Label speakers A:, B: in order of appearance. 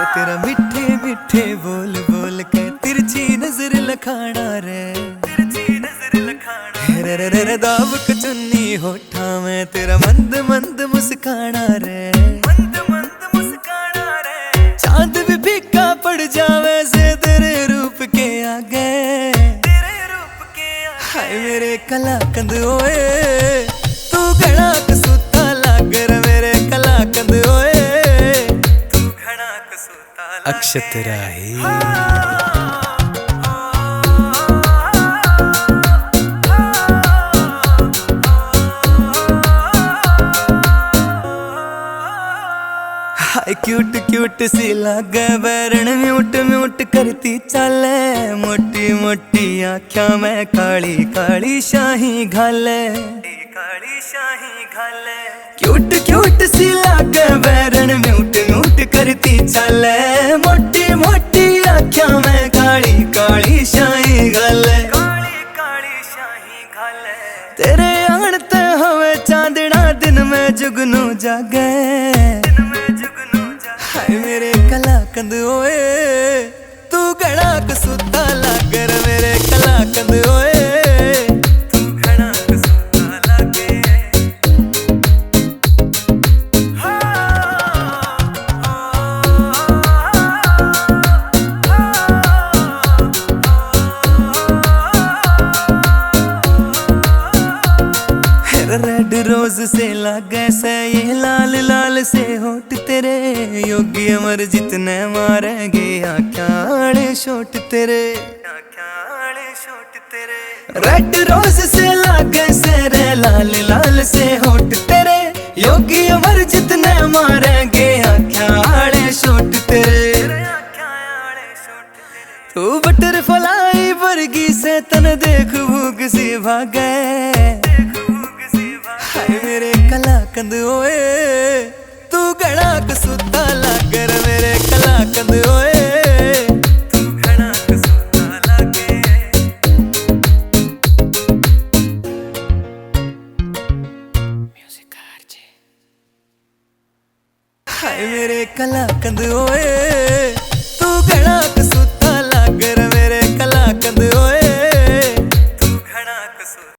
A: तेरा मीठे मीठे बोल बोल के तिरछी नजर लखाना रे, तिरछी नजर लखाना रे रे रे दावक चुन्नी होठा में तेरा मंद मंद मुस्काना रे, मंद मंद मुस्काना रे। चांद भी फीका पड़ जावे से तेरे रूप के आगे, तेरे रूप के आगे। हाय मेरे कलाकंद ओए तू घड़ा कसूता लागर, मेरे कलाकंद ओए अक्षत राही। हाय क्यूट क्यूट सी लागे बैरण म्यूट म्यूट करती चाले, मोटी मोटी आँखों में काली काली शाही घाले, काली शाही घाले। क्यूट क्यूट सी लागे बैरण म्यूट म्यूट करती चाले, मोटी मोटी आँखों में काली काली शाही घाले, काली काली शाही घाले। तेरे आंगनते हवे चांदना दिन में जुगनू जागे, दिन में जुगनू जागे। हाय मेरे कलाकंद ओए तू घड़ा कसूता लागर, मेरे कलाकंद ओए रेड रोज से लागे से ये लाल लाल से होठ तेरे, योगी अमर जितने मारेंगे आँखाड़े शोट तेरे, आँखाड़े शोट तेरे। रेड रोज से लागे से रे लाल लाल से होठ तेरे, योगी अमर जितने मारेंगे आँखाड़े शोट तेरे। तू बटरफ्लाई वर्गी से तन देख भूख सी भागे, हाय मेरे कलाकंद ओए तू घड़ा कसूता लागर, मेरे कलाकंद ओए तू घड़ा कसूता लागे। म्यूजिक हाय मेरे कलाकंद ओए